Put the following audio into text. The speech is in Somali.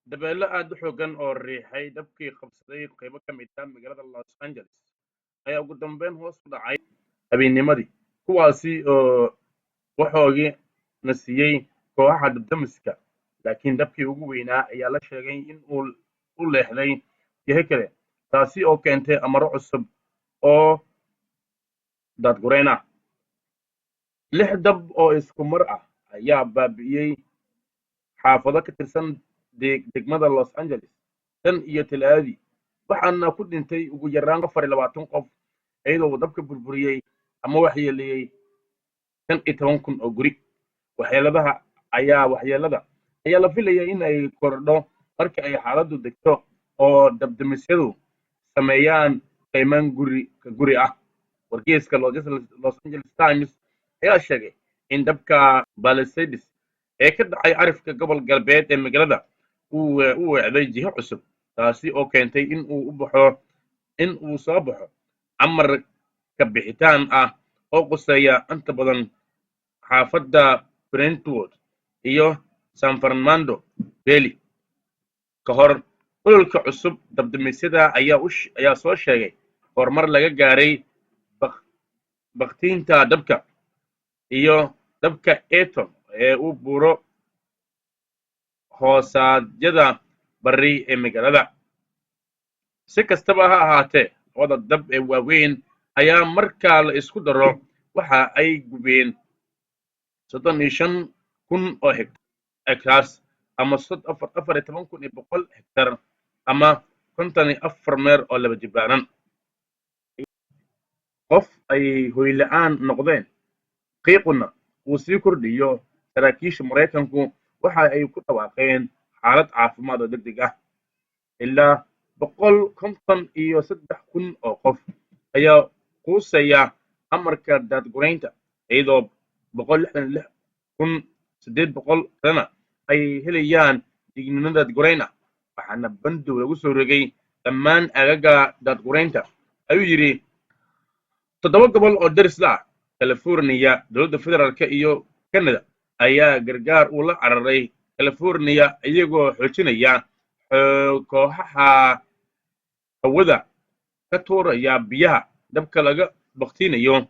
dabeelo aad u xooggan oo riixay dabkii qabsaday qaybo ka mid ah magaalada Los Angeles ayaa ugu dambeyn hoos u dhacay habeennimadii, kuwaasi oo waxoogii na siiyey kooxaha dab-demiska, laakiin dabkii ugu weynaa ayaa la sheegay in uu u leexday jiho kale, taasi oo keentay amarro cusub oo daadgureyn ah. 6 dab oo isku mar ah ayaa baabi'iyey xaafado ka tirsan degmada Los Angeles tan iyo Talaadadii, waxaana ku dhintay ugu yaraan 24 qof, iyadoo uu dabka burburiyey ama waxyeeleeyey 15,000 oo guri. Waxyeellada ayaa la filayaa in ay kordho marka ay xaaladdu degto oo dab-demisyadu sameeyaan qiimayn guri ka guri ah. Wargeyska Los Angeles Times ayaa sheegay in dabka Palisades ee ka dhacay cirifka gobol galbeed ee magaalada uu weecday jiho cusub, taasi oo keentay in uu soo baxo amar ka bixitaan ah oo quseeya inta badan xaafadda Brentwood iyo San Fernando Valley. Ka hor ololka cusub, dab-demisyada ayaa soo sheegay horumar laga gaaray bakhtiinta dabka iyo dabka Eaton ee u buuro hoosaadyada bari ee magaalada. Si kastaba ha ahaatee, labada dab ee waaweyn ayaa marka la isku daro waxa ay gubeen 35,000 oo hektaar ama 14,100 hektaar ama 54 meer oo laba jibaaran. qof ay hoy la'aan noqdeen, qiiquna uu sii kordhayo. Saraakiisha Maraykanku waxa ay ku dhawaaqeen xaalad caafimaad oo degdeg ah. Ilaa 153,000 oo qof ayaa quusaya amarka daadgureynta, iyadoo 166,800 kalena ay helayaan digniino daadgureyn ah, waxaana bandow lagu soo rogay dhammaan aagaga daadgureynta, ayuu yidhi. 7 gobol oo deris la ah California, dowladda federaalk iyo Canada ayaa gargaar ula cararay California iyagoo xoojinaya kooxaha hawada ka tuuraya biyaha dabka laga bakhtiinayo